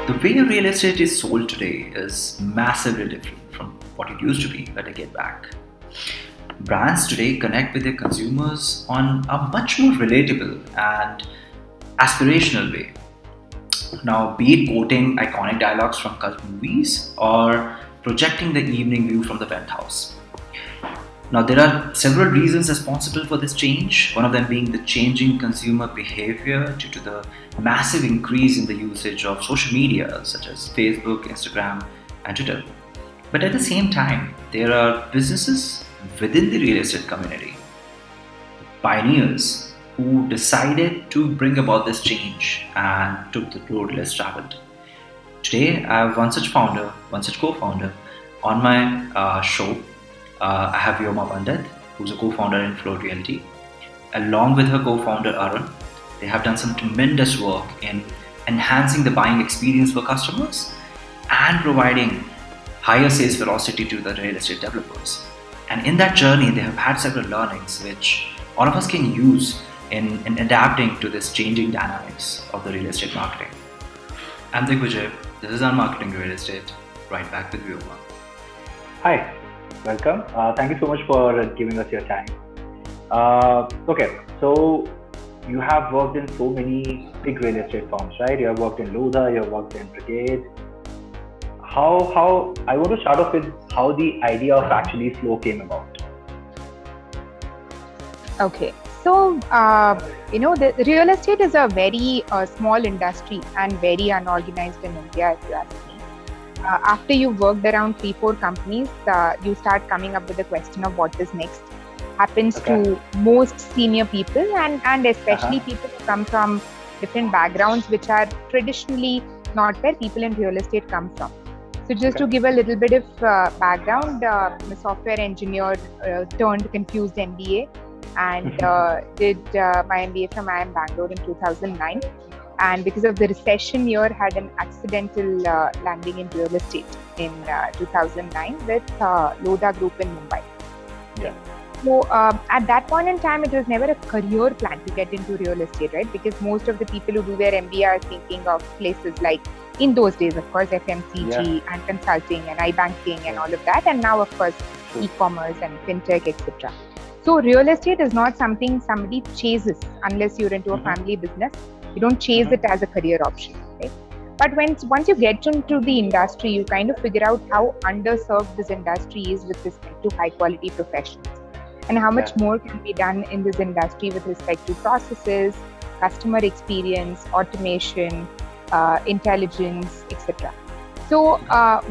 The way real estate is sold today is massively different from what it used to be a decade back. Brands today connect with their consumers on a much more relatable and aspirational way. Now, be it quoting iconic dialogues from cult movies or projecting the evening view from the penthouse. Now, there are several reasons responsible for this change, one of them being the changing consumer behavior due to the massive increase in the usage of social media such as Facebook, Instagram, and Twitter. But at the same time, there are businesses within the real estate community, pioneers who decided to bring about this change and took the road less traveled. Today, I have one such founder, one such co-founder on my show. I have Vyoma Pandit, who's a co-founder in Flow Realty. Along with her co-founder Arun, they have done some tremendous work in enhancing the buying experience for customers and providing higher sales velocity to the real estate developers. And in that journey, they have had several learnings which all of us can use in adapting to this changing dynamics of the real estate marketing. I'm Digvijay. This is our Marketing Real Estate. Right back with Vyoma. Hi, welcome. Thank you so much for giving us your time. Okay, so you have worked in so many big real estate firms, right? You have worked in Lodha, you have worked in Brigade. How I want to start off with how the idea of actually Flow came about. Okay, so the real estate is a very small industry and very unorganized in India, if you ask me. After you've worked around 3-4 companies, you start coming up with the question of what is next. Happens to most senior people and especially people who come from different backgrounds which are traditionally not where people in real estate come from. So just to give a little bit of background, I'm a software engineer turned confused MBA and did my MBA from IIM Bangalore in 2009. And because of the recession year, had an accidental landing in real estate in 2009 with Lodha Group in Mumbai. Yeah. So at that point in time, it was never a career plan to get into real estate, right? Because most of the people who do their MBA are thinking of places like, in those days, of course, FMCG and consulting and iBanking and all of that. And now, of course, e-commerce and fintech, etc. So real estate is not something somebody chases unless you're into a family business. You don't chase it as a career option, right? But once you get into the industry, you kind of figure out how underserved this industry is with respect to high quality professionals and how much more can be done in this industry with respect to processes, customer experience, automation, intelligence, etc. So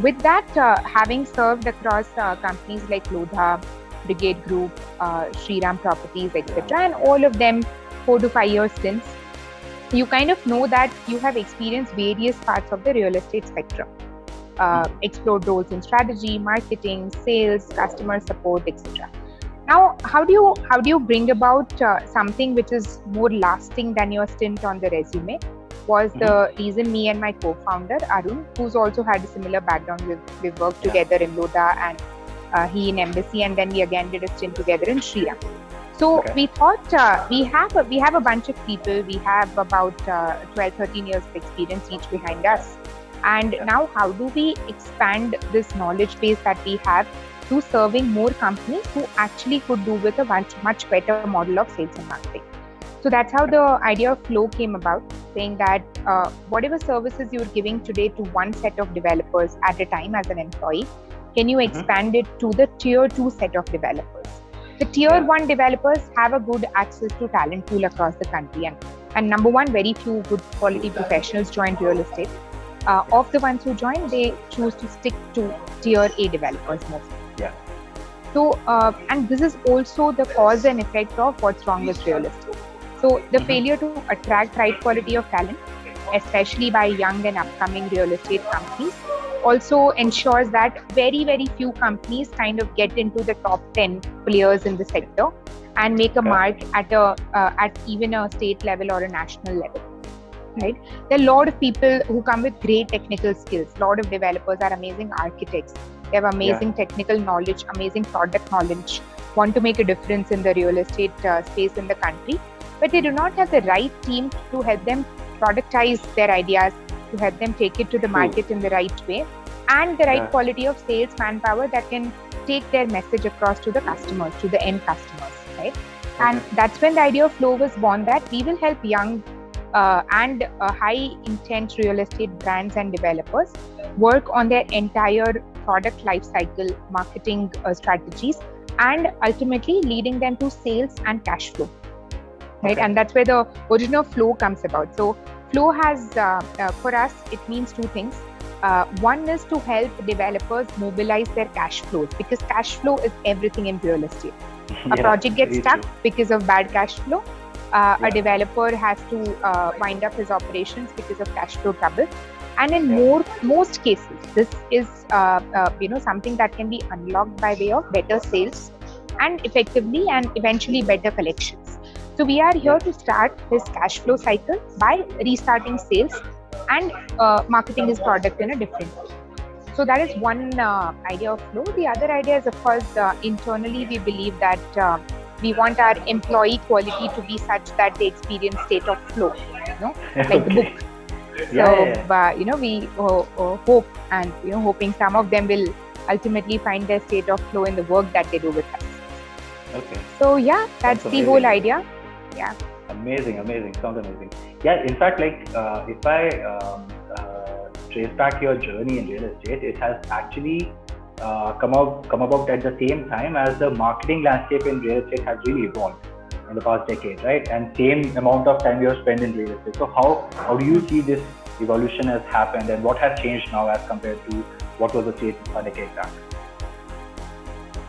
with that, having served across companies like Lodha, Brigade Group, Shriram Properties, etc., and all of them 4 to 5 years since, you kind of know that you have experienced various parts of the real estate spectrum. Explored roles in strategy, marketing, sales, customer support, etc. Now, how do you bring about something which is more lasting than your stint on the resume? Was the reason me and my co-founder Arun, who's also had a similar background, we've worked together in Lodha and he in Embassy, and then we again did a stint together in Shriram. So we thought we have a bunch of people. We have about 12-13 years of experience each behind us. And now how do we expand this knowledge base that we have to serving more companies who actually could do with a much better model of sales and marketing? So that's how the idea of Flow came about, saying that whatever services you're giving today to one set of developers at a time as an employee, can you expand it to the tier 2 set of developers? The tier 1 developers have a good access to talent pool across the country. And number one, very few good quality professionals join real estate. Of the ones who join, they choose to stick to tier A developers mostly. Yeah. So, and this is also the cause and effect of what's wrong with real estate. So the failure to attract right quality of talent, especially by young and upcoming real estate companies, also ensures that very, very few companies kind of get into the top 10 players in the sector and make a mark at even a state level or a national level. Right? There are a lot of people who come with great technical skills. A lot of developers are amazing architects. They have amazing technical knowledge, amazing product knowledge, want to make a difference in the real estate space in the country, but they do not have the right team to help them productize their ideas, to help them take it to the True. market in the right way, and the right Yeah. quality of sales manpower that can take their message across to the customers, to the end customers, right? And that's when the idea of Flow was born, that we will help young and high intent real estate brands and developers work on their entire product life cycle marketing strategies, and ultimately leading them to sales and cash flow, right? Okay. And that's where the origin of Flow comes about. So Flow has for us, it means two things. One is to help developers mobilize their cash flows, because cash flow is everything in real estate. A Yeah, project gets very stuck true. because of bad cash flow. Yeah. A developer has to wind up his operations because of cash flow trouble. And in Yeah. most cases, this is something that can be unlocked by way of better sales and effectively and eventually better collections. So we are here to start this cash flow cycle by restarting sales and marketing his product in a different way. So that is one idea of Flow. The other idea is, of course, internally we believe that we want our employee quality to be such that they experience state of flow, like the book. So we hope, and hoping some of them will ultimately find their state of flow in the work that they do with us. Okay. So yeah, that's the whole idea. Yeah. Amazing. Sounds amazing. Yeah. In fact, if I trace back your journey in real estate, it has actually come about at the same time as the marketing landscape in real estate has really evolved in the past decade, right? And same amount of time you have spent in real estate. So how do you see this evolution has happened, and what has changed now as compared to what was the case a decade back?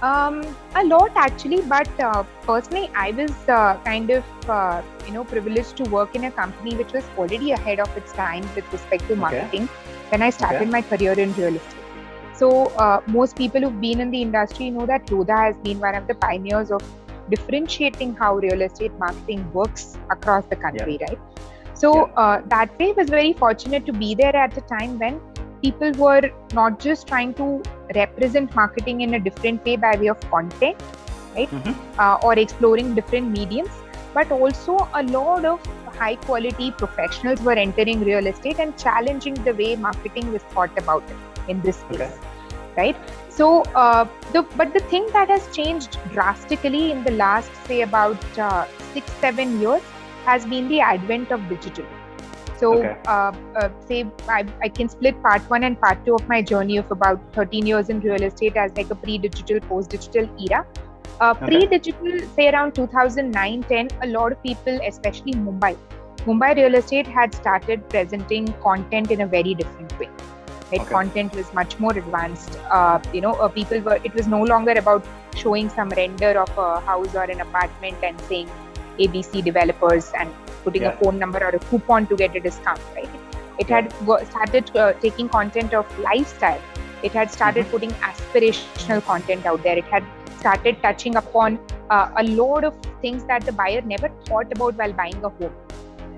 A lot actually, but personally, I was kind of privileged to work in a company which was already ahead of its time with respect to marketing when I started my career in real estate. So most people who've been in the industry know that Lodha has been one of the pioneers of differentiating how real estate marketing works across the country, right? So that way, I was very fortunate to be there at a time when people were not just trying to represent marketing in a different way by way of content, right? Or exploring different mediums, but also a lot of high quality professionals were entering real estate and challenging the way marketing was thought about it in this space, right? So, but the thing that has changed drastically in the last, say, about 6-7 years has been the advent of digital. So, say I can split part 1 and part 2 of my journey of about 13 years in real estate as like a pre-digital, post-digital era. Pre-digital, say around 2009-10, a lot of people, especially Mumbai real estate had started presenting content in a very different way. Right? Content was much more advanced. It was no longer about showing some render of a house or an apartment and saying ABC developers and putting a phone number or a coupon to get a discount, right? It had started taking content of lifestyle. It had started putting aspirational content out there. It had started touching upon a lot of things that the buyer never thought about while buying a home.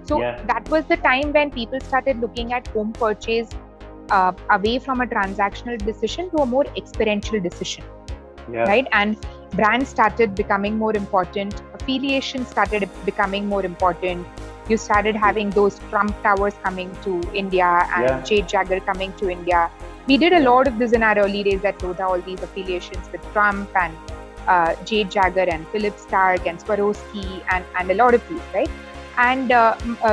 So that was the time when people started looking at home purchase away from a transactional decision to a more experiential decision, right? And brands started becoming more important. Affiliation started becoming more important. You started having those Trump towers coming to India and Jade Jagger coming to India. We did a lot of this in our early days at Lodha, all these affiliations with Trump and Jade Jagger and Philip Stark and Swarovski and a lot of these, right? And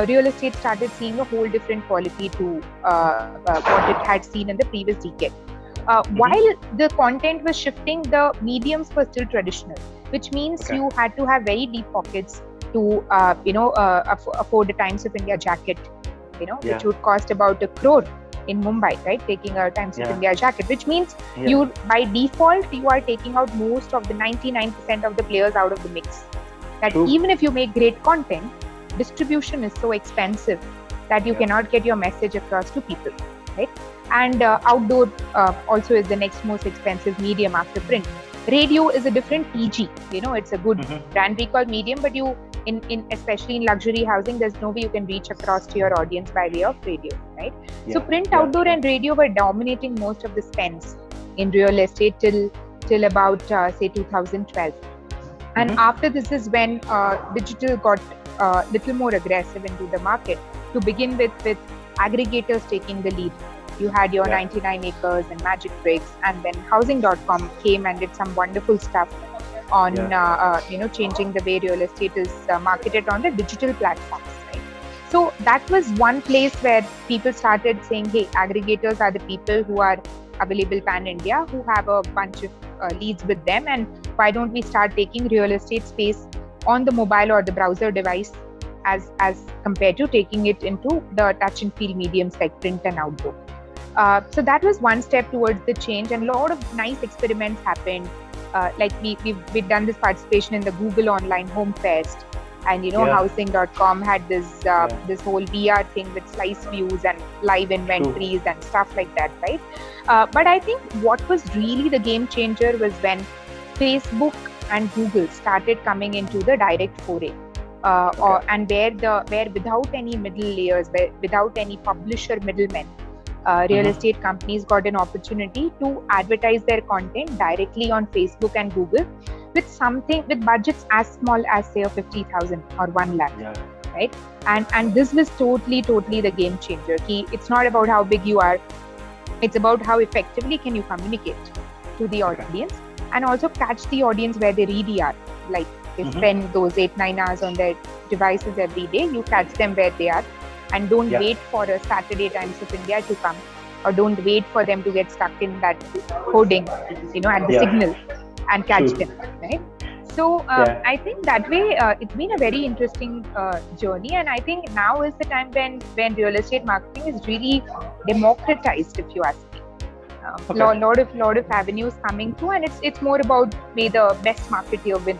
real estate started seeing a whole different quality to what it had seen in the previous decade. While the content was shifting, the mediums were still traditional, which means you had to have very deep pockets to afford a Times of India jacket, which would cost about 1 crore in Mumbai, right? Taking a Times of India jacket, which means you, by default, you are taking out most of the 99% of the players out of the mix. That even if you make great content, distribution is so expensive that you cannot get your message across to people, right? And outdoor also is the next most expensive medium after print. Radio is a different PG, it's a good brand recall medium, but you, especially in luxury housing, there's no way you can reach across to your audience by way of radio, right? So print, outdoor and radio were dominating most of the spends in real estate till about say 2012. And after this is when digital got little more aggressive into the market. To begin with aggregators taking the lead. You had your 99 acres and Magic Bricks, and then housing.com came and did some wonderful stuff on changing the way real estate is marketed on the digital platforms, right? So that was one place where people started saying, hey, aggregators are the people who are available pan India, who have a bunch of leads with them, and why don't we start taking real estate space on the mobile or the browser device as compared to taking it into the touch and feel mediums like print and outdoor. So that was one step towards the change, and a lot of nice experiments happened. Like we've done this participation in the Google Online Home Fest, and housing.com had this this whole VR thing with slice views and live inventories and stuff like that, right? But I think what was really the game changer was when Facebook and Google started coming into the direct foray, and where without any middle layers, without any publisher middlemen, real estate companies got an opportunity to advertise their content directly on Facebook and Google with budgets as small as say 50,000 or 1 lakh, right? And this was totally the game changer. It's not about how big you are, it's about how effectively can you communicate to the audience and also catch the audience where they really are. Like they spend those 8-9 hours on their devices every day, you catch them where they are. And don't wait for a Saturday Times of India to come, or don't wait for them to get stuck in that coding, at the signal and catch them, right? So I think that way it's been a very interesting journey, and I think now is the time when real estate marketing is really democratized, if you ask me. Lot of avenues coming through, and it's more about may the best marketer win.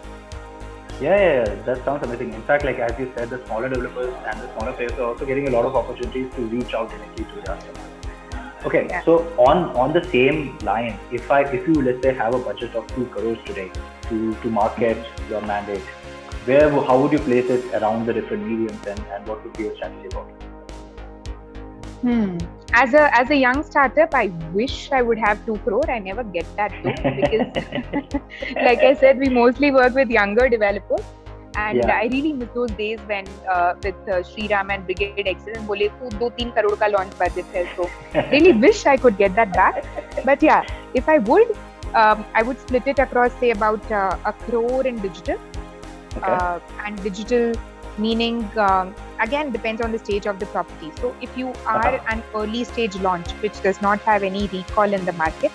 Yeah, that sounds amazing. In fact, like as you said, the smaller developers and the smaller players are also getting a lot of opportunities to reach out directly to the customers. Okay, so on the same line, if you let's say have a budget of 2 crores today to market your mandate, how would you place it around the different mediums, and what would be your strategy about it? As a young startup, I wish I would have 2 crore. I never get that though, because like I said, we mostly work with younger developers, and I really miss those days when with Shriram and Brigade Excel and bole 2-3 crore ka launch budget hai. So really wish I could get that back. But yeah, if I would split it across say about 1 crore in digital, and digital meaning again depends on the stage of the property. So if you are an early stage launch which does not have any recall in the market,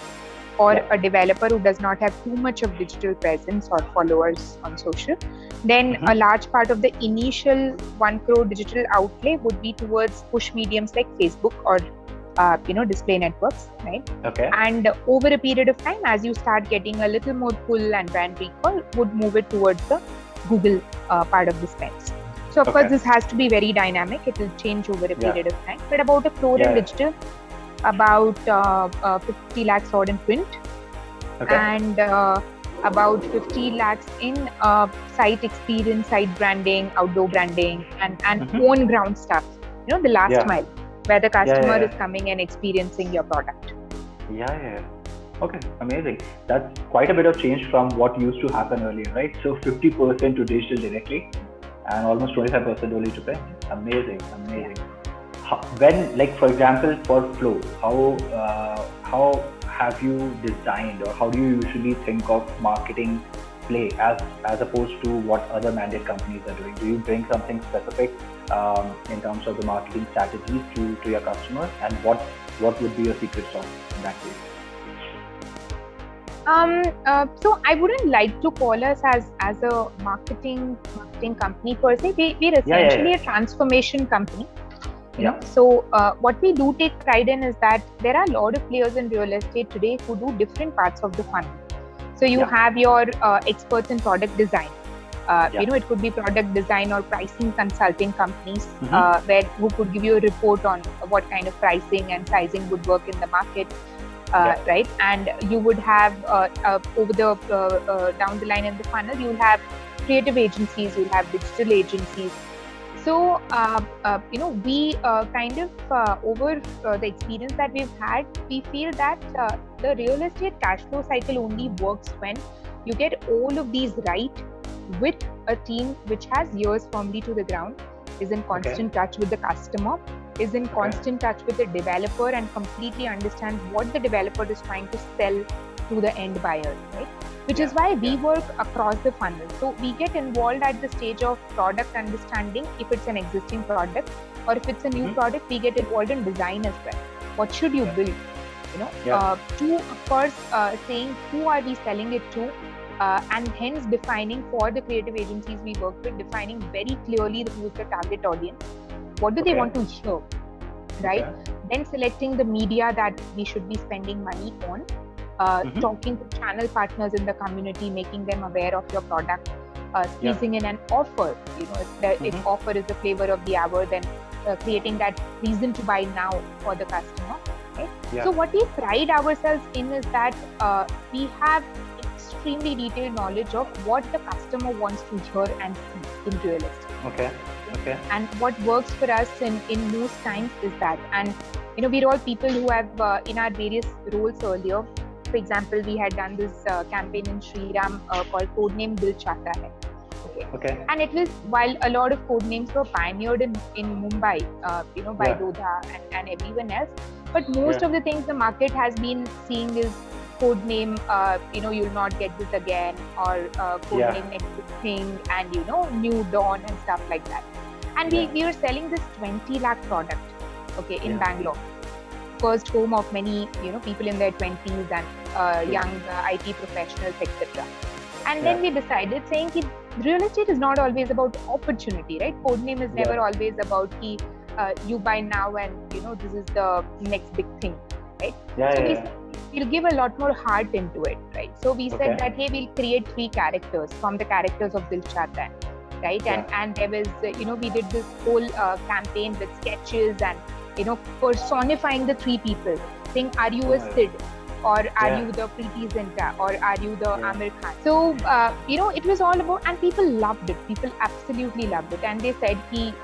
or a developer who does not have too much of digital presence or followers on social, then a large part of the initial 1 crore digital outlay would be towards push mediums like Facebook or display networks, right? And over a period of time, as you start getting a little more pull and brand recall, would move it towards the Google part of the spends. So of course, this has to be very dynamic. It will change over a period of time. But about 1 crore in digital, about 50 lakhs odd in print, and about 50 lakhs in site experience, site branding, outdoor branding, and on ground stuff. The last mile, where the customer is coming and experiencing your product. Okay, amazing. That's quite a bit of change from what used to happen earlier, right? So 50% to digital directly, and almost 25% only to print. Amazing. When, like for example, for Flow, how have you designed, or how do you usually think of marketing play as opposed to what other mandate companies are doing? Do you bring something specific in terms of the marketing strategies to your customers, and what would be your secret sauce in that case? So I wouldn't like to call us as a marketing company per se. We're essentially a transformation company. So what we do take pride in is that there are a lot of players in real estate today who do different parts of the funnel. So you have your experts in product design. It could be product design or pricing consulting companies who could give you a report on what kind of pricing and sizing would work in the market. Right, and you would have over the down the line in the funnel, you'll have creative agencies, you'll have digital agencies. So we kind of over the experience that we've had, we feel that the real estate cash flow cycle only works when you get all of these right with a team which has ears firmly to the ground, is in constant touch with the customer, is in constant touch with the developer, and completely understands what the developer is trying to sell to the end buyer, right? Which is why we work across the funnel. So we get involved at the stage of product understanding if it's an existing product, or if it's a new product, we get involved in design as well. What should you build? To of course saying who are we selling it to, and hence defining for the creative agencies we work with, defining very clearly who is the target audience, what do they want to hear, right? Then selecting the media that we should be spending money on, talking to channel partners in the community, making them aware of your product, squeezing in an offer, if offer is the flavor of the hour, then creating that reason to buy now for the customer. Right? So what we pride ourselves in is that we have extremely detailed knowledge of what the customer wants to hear and see in real estate. And what works for us in most times is that, and we're all people who have in our various roles earlier. For example, we had done this campaign in Shriram called Codename Dil Chahta Hai. And it was, while a lot of code names were pioneered in Mumbai, by Dodha and everyone else, but most of the things the market has been seeing is code name, you'll not get this again, or code name next thing, and New Dawn and stuff like that. And we were selling this 20 lakh product, in Bangalore, first home of many people in their 20s and young IT professionals, etc. And then we decided, saying that real estate is not always about opportunity, right? Codename is never always about you buy now and this is the next big thing, right? We'll give a lot more heart into it, right? So we said that, hey, we'll create 3 characters from the characters of Dil Chahta Hai, right? And there was, we did this whole campaign with sketches and personifying the 3 people, saying, are you a Sid? Or are you the Preeti Zinta? Or are you the Amir Khan? So, it was all about, and people loved it. People absolutely loved it. And they said, hey,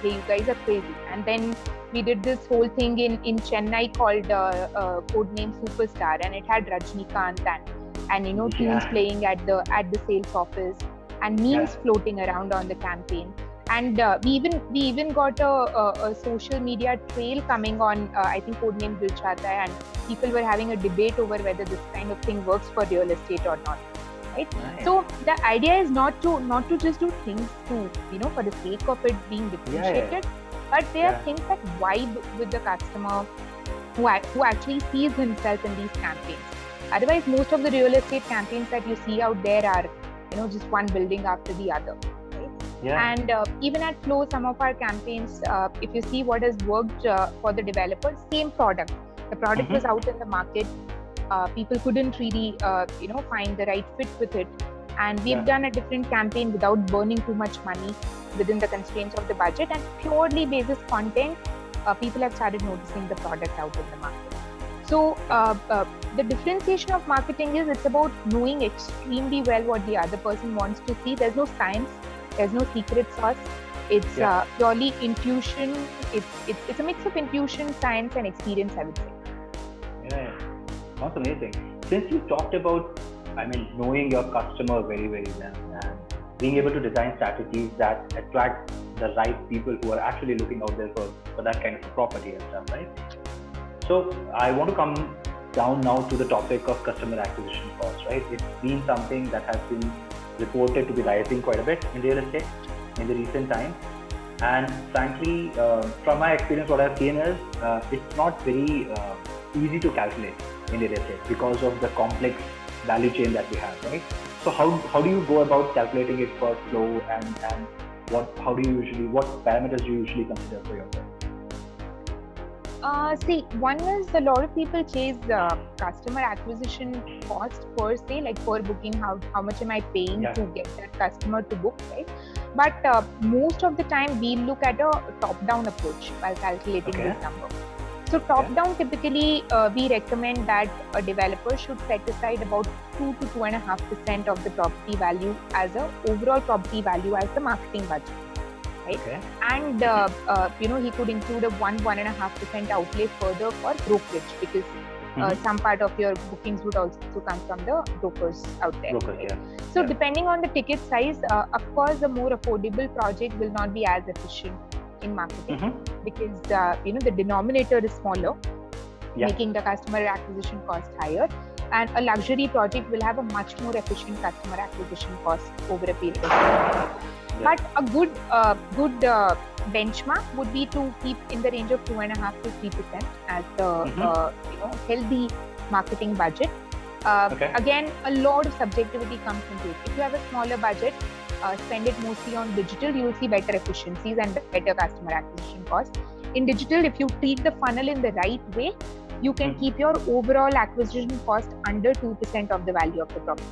you guys are crazy. And then we did this whole thing in Chennai called Codename Superstar. And it had Rajnikant and tunes playing at the sales office, and memes floating around on the campaign. And we even got a social media trail coming on, I think, Codename Dil Chahta Hai, and people were having a debate over whether this kind of thing works for real estate or not, right? So the idea is not to just do things to, for the sake of it being differentiated, but there are things that vibe with the customer who actually sees himself in these campaigns. Otherwise, most of the real estate campaigns that you see out there are, just one building after the other. And even at Flow, some of our campaigns, if you see what has worked for the developers, same product. The product was out in the market. People couldn't really, find the right fit with it. And we've done a different campaign without burning too much money within the constraints of the budget. And purely basis content, people have started noticing the product out in the market. So the differentiation of marketing is, it's about knowing extremely well what the other person wants to see. There's no science. There's no secret sauce. It's purely intuition. It's a mix of intuition, science, and experience, I would say. Sounds amazing. Since you talked about, knowing your customer very, very well and being able to design strategies that attract the right people who are actually looking out there for that kind of property and stuff, right? So I want to come down now to the topic of customer acquisition cost, right? It's been something that has been reported to be rising quite a bit in real estate in the recent times, and frankly, from my experience, what I've seen is it's not very easy to calculate in real estate because of the complex value chain that we have, right? So how do you go about calculating it for Flow, and what parameters do you usually consider for yourself? See, one is, a lot of people chase customer acquisition cost per se, like per booking, how much am I paying to get that customer to book, right? But most of the time we look at a top-down approach while calculating this number. So top-down, typically we recommend that a developer should set aside about 2 to 2.5% of the property value as a overall property value as the marketing budget. Right? And he could include a 1.5% outlay further for brokerage, because Some part of your bookings would also come from the brokers out there. Brokers, right? yeah. So Yeah. depending on the ticket size, of course, the more affordable project will not be as efficient in marketing because the denominator is smaller, making the customer acquisition cost higher. And a luxury project will have a much more efficient customer acquisition cost over a period of time. But a good benchmark would be to keep in the range of 2.5 to 3% as the healthy marketing budget. Again, a lot of subjectivity comes into it. If you have a smaller budget, spend it mostly on digital, you will see better efficiencies and better customer acquisition costs. In digital, if you treat the funnel in the right way, you can keep your overall acquisition cost under 2% of the value of the property.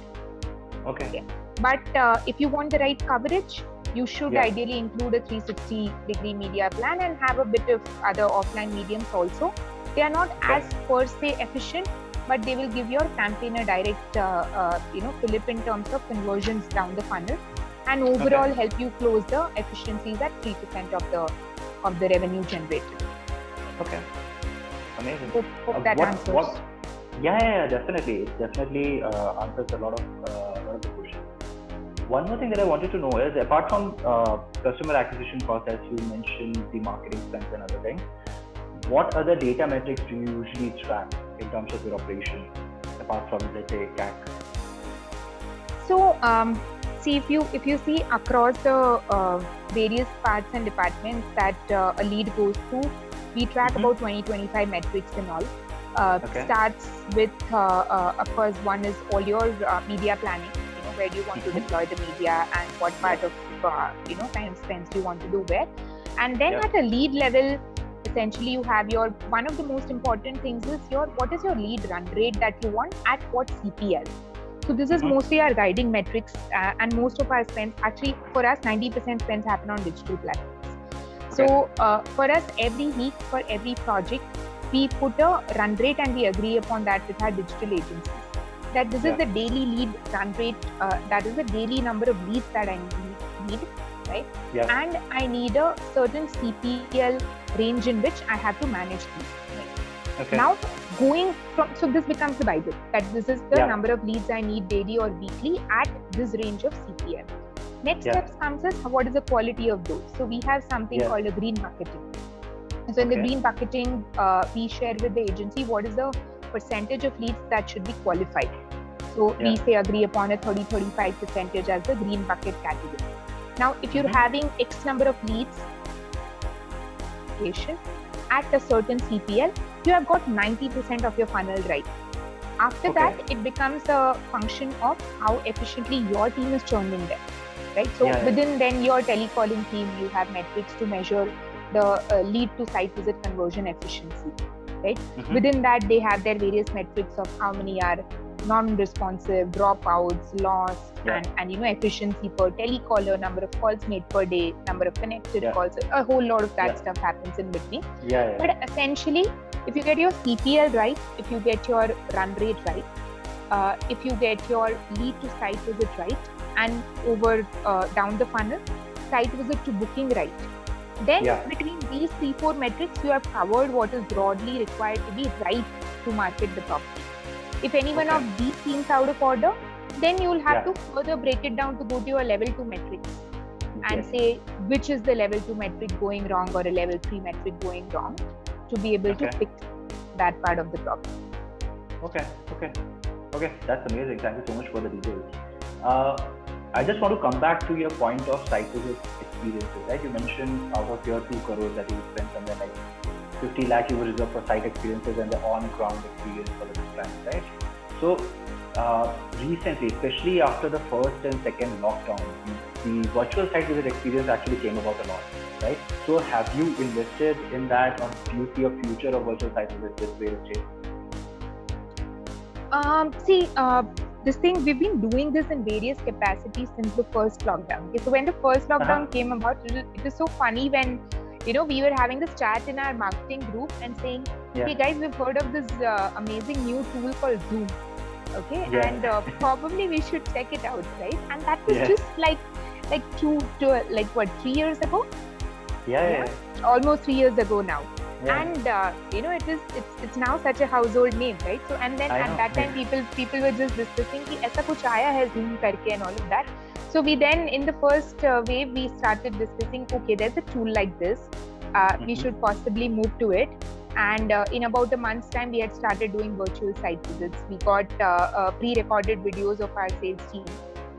Okay. But if you want the right coverage, you should ideally include a 360-degree media plan and have a bit of other offline mediums also. They are not as per se efficient, but they will give your campaign a direct fillip in terms of conversions down the funnel, and overall help you close the efficiencies at 3% of the revenue generated. Okay. Amazing. Hope that answers. Yeah, definitely. It definitely answers a lot of the questions. One more thing that I wanted to know is, apart from customer acquisition cost, as you mentioned, the marketing spends and other things, what other data metrics do you usually track in terms of your operation, apart from, let's say, CAC? So, see, if you see across the various parts and departments that a lead goes through, we track about 20-25 metrics in all. Starts with, of course, one is all your media planning. Where do you want to deploy the media and what part of kind of spends do you want to do where. And then at a lead level, essentially you have your, one of the most important things is what is your lead run rate that you want at what CPL. So this is mostly our guiding metrics, and most of our spends, actually for us 90% spends happen on digital platforms. So for us, every week, for every project, we put a run rate and we agree upon that with our digital agencies. That this is the daily lead run rate, that is the daily number of leads that I need, right? And I need a certain CPL range in which I have to manage these. Right? Now, going from, so this becomes the Bible, that this is the number of leads I need daily or weekly at this range of CPL. Next steps comes is, what is the quality of those? So we have something called a green bucketing. So in the green bucketing, we share with the agency what is the percentage of leads that should be qualified. So we say agree upon a 30-35% as the green bucket category. Now, if you're having X number of leads at a certain CPL, you have got 90% of your funnel right. After that, it becomes a function of how efficiently your team is churning them. Right? So within then your telecalling team, you have metrics to measure the lead to site visit conversion efficiency. Right? Within that, they have their various metrics of how many are non-responsive, dropouts, lost, and efficiency per telecaller, number of calls made per day, number of connected calls. A whole lot of that stuff happens in between. But essentially, if you get your CPL right, if you get your run rate right, if you get your lead to site visit right, and over down the funnel, site visit to booking right, then between these 3-4 metrics, you have covered what is broadly required to be right to market the property. If any one of these seems out of order, then you will have to further break it down to go to your level 2 metrics and say which is the level 2 metric going wrong or a level 3 metric going wrong to be able to fix that part of the problem. Okay, that's amazing. Thank you so much for the details. I just want to come back to your point of site visit experiences, right? You mentioned out of your 2 crores that you spent somewhere like 50 lakh you will reserve for site experiences and the on-ground experience for the clients, right? So recently, especially after the first and second lockdown, the virtual site visit experience actually came about a lot, right? So have you invested in that, or do you see a future of virtual site visits with real estate? This thing, we've been doing this in various capacities since the first lockdown. Okay, so when the first lockdown came about, it was so funny when we were having this chat in our marketing group and saying, hey guys, we've heard of this amazing new tool called Zoom. Okay, and probably we should check it out, right? And that was just like 3 years ago? Almost 3 years ago now. Yeah. And it's now such a household name, right? So and then I at know. that time people were just discussing कि ऐसा कुछ आया है Zoom करके and all of that. So we then in the first wave we started discussing, okay, there's a tool like this, we should possibly move to it. And in about a month's time, we had started doing virtual site visits. We got pre-recorded videos of our sales team.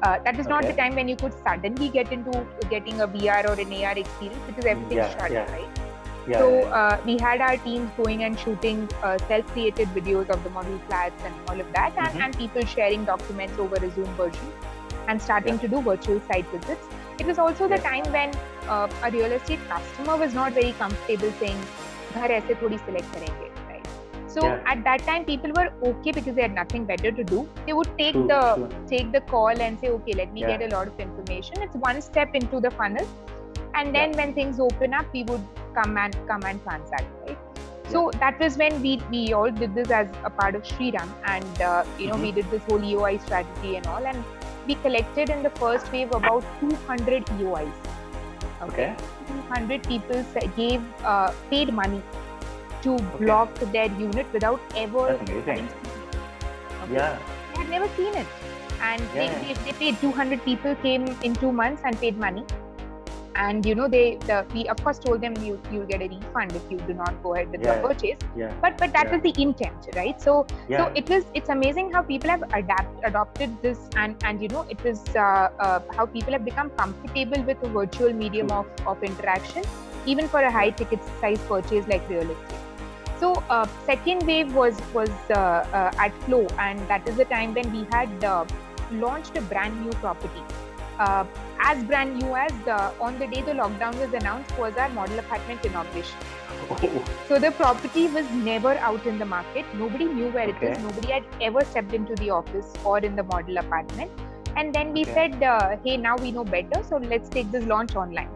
That was not the time when you could suddenly get into getting a VR or an AR experience because everything's shut, right? Yeah, so we had our teams going and shooting self-created videos of the model flats and all of that, and people sharing documents over a Zoom version and starting to do virtual site visits. It was also the time when a real estate customer was not very comfortable saying, "Ghar aise thodi select karenge," right? So at that time, people were okay because they had nothing better to do. They would take the call and say, "Okay, let me get a lot of information." It's one step into the funnel, and then when things open up, we would come and transact, right? So that was when we all did this as a part of Shriram, and we did this whole EOI strategy and all, and we collected in the first wave about 200 EOIs. Okay. 200 people gave paid money to block their unit without ever. That's amazing. Yeah. They had never seen it, and they paid 200 people came in 2 months and paid money. And we of course told them you'll get a refund if you do not go ahead with your purchase. But that was the intent, right? So it's amazing how people have adopted this, and it was how people have become comfortable with a virtual medium of interaction, even for a high ticket size purchase like real estate. So second wave was at Flow, and that is the time when we had launched a brand new property. As brand new as on the day the lockdown was announced was our model apartment inauguration. So the property was never out in the market. Nobody knew where it is. Nobody had ever stepped into the office or in the model apartment. And then we said, hey, now we know better, so let's take this launch online.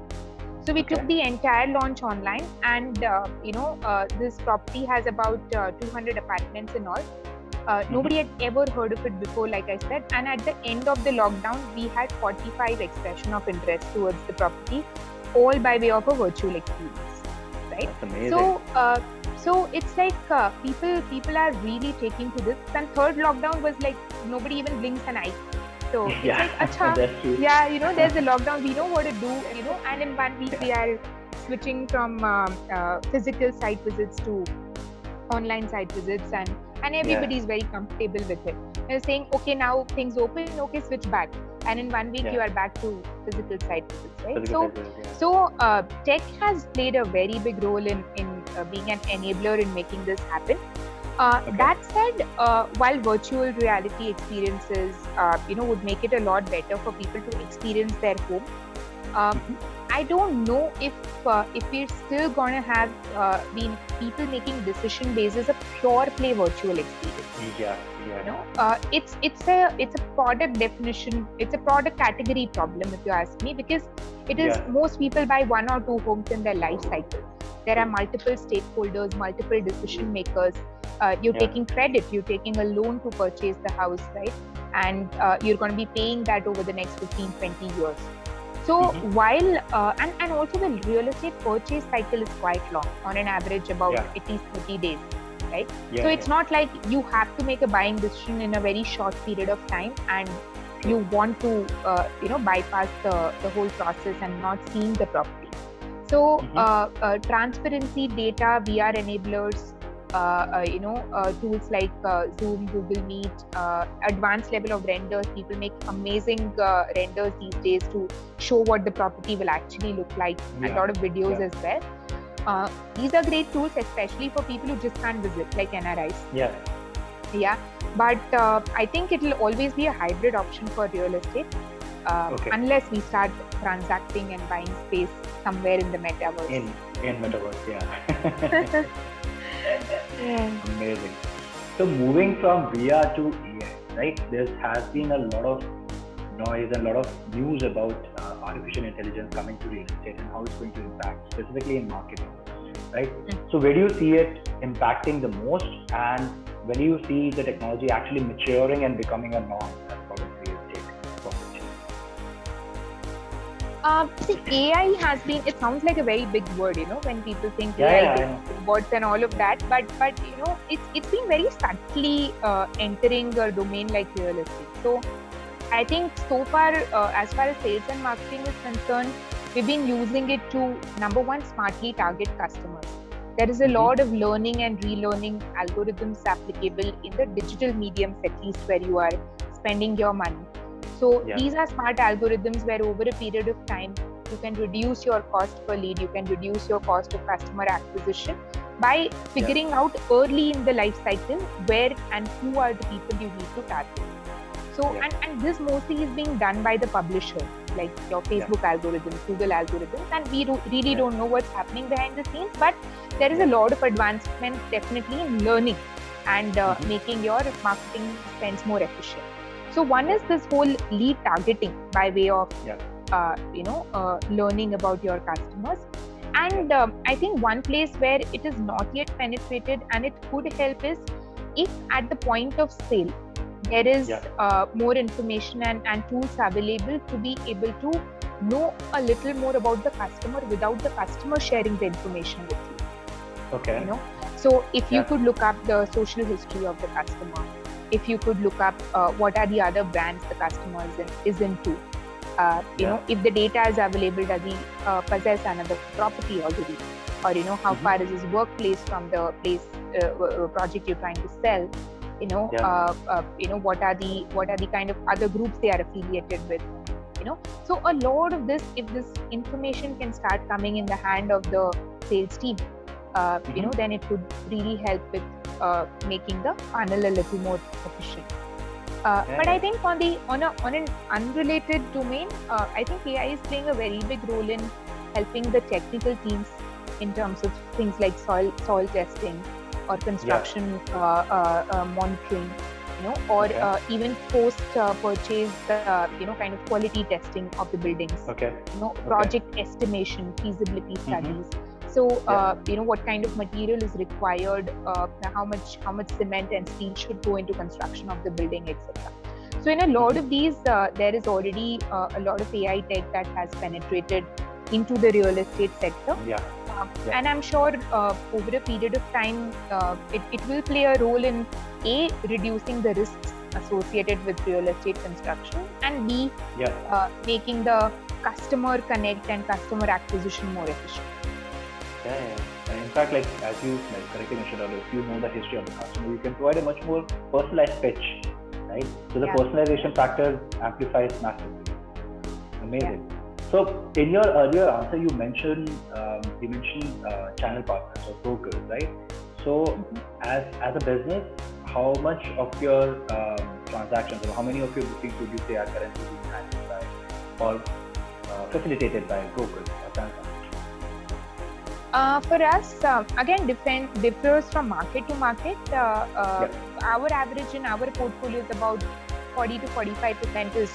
So we took the entire launch online, and this property has about 200 apartments in all. Nobody had ever heard of it before, like I said. And at the end of the lockdown, we had 45 expression of interest towards the property, all by way of a virtual experience, right? That's amazing. So it's like people are really taking to this. And third lockdown was like nobody even blinks an eye. So it's like, acha, there's a lockdown. We know what to do, and in 1 week we are switching from physical site visits to online site visits, and everybody is very comfortable with it. They're saying, okay, now things open, okay, switch back, and in 1 week you are back to physical site visits, right? So tech has played a very big role in being an enabler in making this happen. That said, while virtual reality experiences would make it a lot better for people to experience their home, I don't know if we're still gonna have people making decision basis a pure play virtual experience. It's a product definition. It's a product category problem, if you ask me, because it is most people buy 1 or 2 homes in their life cycle. There are multiple stakeholders, multiple decision makers. You're taking credit. You're taking a loan to purchase the house, right? And you're going to be paying that over the next 15-20 years. So while and also the real estate purchase cycle is quite long, on an average about at least 30 days, right? So it's not like you have to make a buying decision in a very short period of time, and you want to bypass the whole process and not seeing the property. So transparency, data, VR enablers, tools like Zoom, Google Meet, advanced level of renders. People make amazing renders these days to show what the property will actually look like. A lot of videos as well. These are great tools, especially for people who just can't visit, like NRIs. But I think it will always be a hybrid option for real estate, unless we start transacting and buying space somewhere in the metaverse. In metaverse, Amazing. So moving from VR to AI, right? There has been a lot of noise and a lot of news about artificial intelligence coming to real estate and how it's going to impact, specifically in marketing, right? So where do you see it impacting the most, and when do you see the technology actually maturing and becoming a norm as part of real estate property? See, AI has been, it sounds like a very big word, when people think Yeah, AI, I know. robots and all of that, but it's been very subtly entering a domain like real estate. So I think so far, as far as sales and marketing is concerned, we've been using it to, number one, smartly target customers. There is a lot of learning and relearning algorithms applicable in the digital mediums, at least where you are spending your money. So these are smart algorithms where over a period of time, you can reduce your cost per lead, you can reduce your cost of customer acquisition by figuring out early in the life cycle where and who are the people you need to target. So, and this mostly is being done by the publisher, like your Facebook algorithms, Google algorithms, and we really don't know what's happening behind the scenes, but there is a lot of advancement definitely in learning and making your marketing spends more efficient. So one is this whole lead targeting by way of, learning about your customers. And I think one place where it is not yet penetrated and it could help is if at the point of sale, there is more information and tools available to be able to know a little more about the customer without the customer sharing the information with you. Okay. So if you could look up the social history of the customer, if you could look up what are the other brands the customer is into, if the data is available, does he possess another property already, or how far is his workplace from the place project you're trying to sell. What are the kind of other groups they are affiliated with, so a lot of this, if this information can start coming in the hand of the sales team, then it could really help with making the funnel a little more efficient. But I think on an unrelated domain, I think AI is playing a very big role in helping the technical teams in terms of things like soil testing or construction monitoring, or even post purchase kind of quality testing of the buildings. Project estimation, feasibility studies. So what kind of material is required, how much cement and steel should go into construction of the building, etc. So in a lot of these, there is already a lot of AI tech that has penetrated into the real estate sector. And I'm sure over a period of time, it will play a role in A, reducing the risks associated with real estate construction, and B, making the customer connect and customer acquisition more efficient. And in fact, like as you correctly mentioned earlier, if you know the history of the customer, you can provide a much more personalized pitch, right? So the personalization factor amplifies massively. Amazing. So in your earlier answer, you mentioned channel partners or brokers, right? So as a business, how much of your transactions or how many of your bookings would you say are currently being handled by or facilitated by brokers or channel partners? For us, again, differs from market to market. Our average in our portfolio is about 40 to 45% is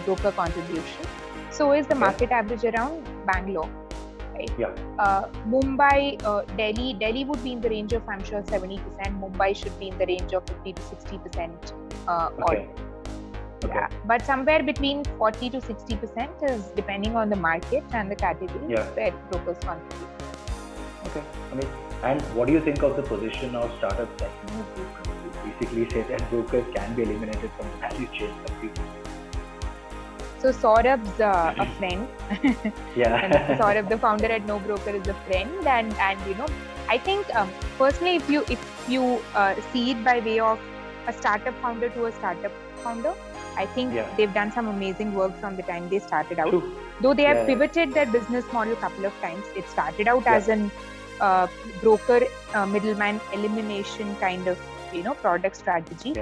broker contribution. So is the market average around Bangalore, right? Mumbai, Delhi would be in the range of, I'm sure, 70%. Mumbai should be in the range of 50 to 60%. But somewhere between 40 to 60% is depending on the market and the category where brokers contribute. I mean, and what do you think of the position of startups that basically say that brokers can be eliminated from the value chain completely? So Saurabh's a friend. And Saurabh, the founder at No Broker, is a friend, and I think personally, if you see it by way of a startup founder to a startup founder, I think they've done some amazing work from the time they started out. Though they have pivoted their business model a couple of times. It started out as an broker middleman elimination kind of product strategy.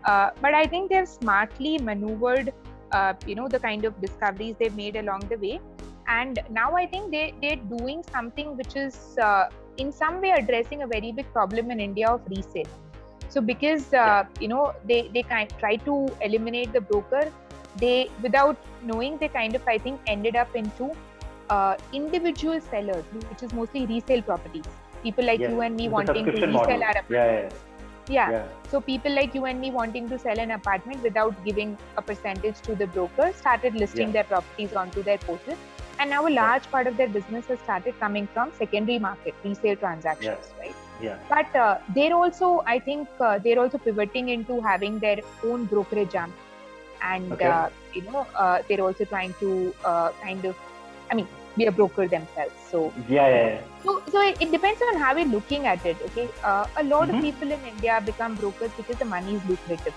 But I think they've smartly maneuvered the kind of discoveries they've made along the way, and now I think they're doing something which is in some way addressing a very big problem in India of resale. So because they kind of try to eliminate the broker, they, without knowing, they kind of, I think, ended up into individual sellers, which is mostly resale properties. People like you and me wanting to resell our apartment. So people like you and me wanting to sell an apartment without giving a percentage to the broker started listing their properties onto their portal, and now a large part of their business has started coming from secondary market resale transactions, Yeah. right? Yeah. But they're also, I think, they're also pivoting into having their own brokerage arm, and Okay. they're also trying to kind of, I mean, be a broker themselves. So Yeah. you Yeah. know, Yeah. so it depends on how you're looking at it. Okay, a lot of Mm-hmm. people in India become brokers because the money is lucrative.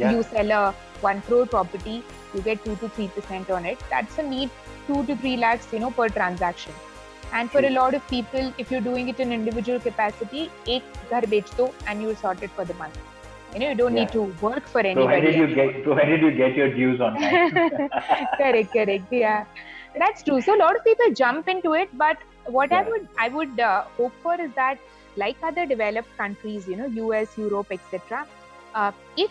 You Yeah. sell a 1 crore property, you get 2 to 3% on it. That's a neat 2 to 3 lakhs, per transaction. And for a True. lot of people, if you're doing it in individual capacity, ek ghar bech do and you're sorted for the month. You don't need Yeah. to work for Provided anybody you anymore. get your dues on time. Correct, yeah, that's true. So a lot of people jump into it, but what i Yeah. would i would hope for is that, like other developed countries, US, Europe, etc., if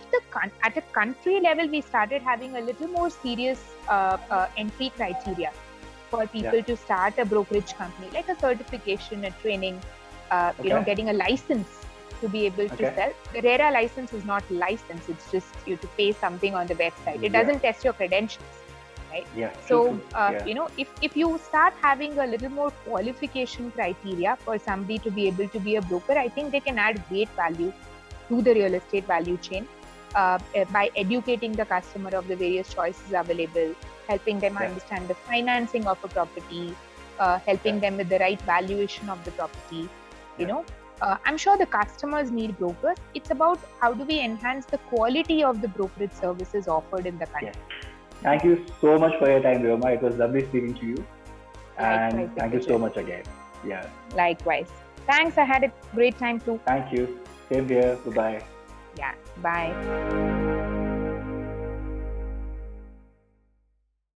at a country level we started having a little more serious entry criteria for Yeah. people to start a brokerage company, like a certification, a training, Okay. getting a license to be able to Okay. sell. The RERA license is not license; it's just you to pay something on the website. It Yeah. doesn't test your credentials, right? Yeah. True. So, True. Yeah. if you start having a little more qualification criteria for somebody to be able to be a broker, I think they can add great value to the real estate value chain by educating the customer of the various choices available, helping them Yeah. understand the financing of a property, helping Yeah. them with the right valuation of the property. You Yeah. know, I'm sure the customers need brokers. It's about how do we enhance the quality of the brokerage services offered in the country. Yes. Thank you so much for your time, Vyoma. It was lovely speaking to you. Likewise, And thank you so Digvijay. much again. Yeah. Likewise. Thanks. I had a great time too. Thank you. Same here. Bye bye. Yeah. Bye.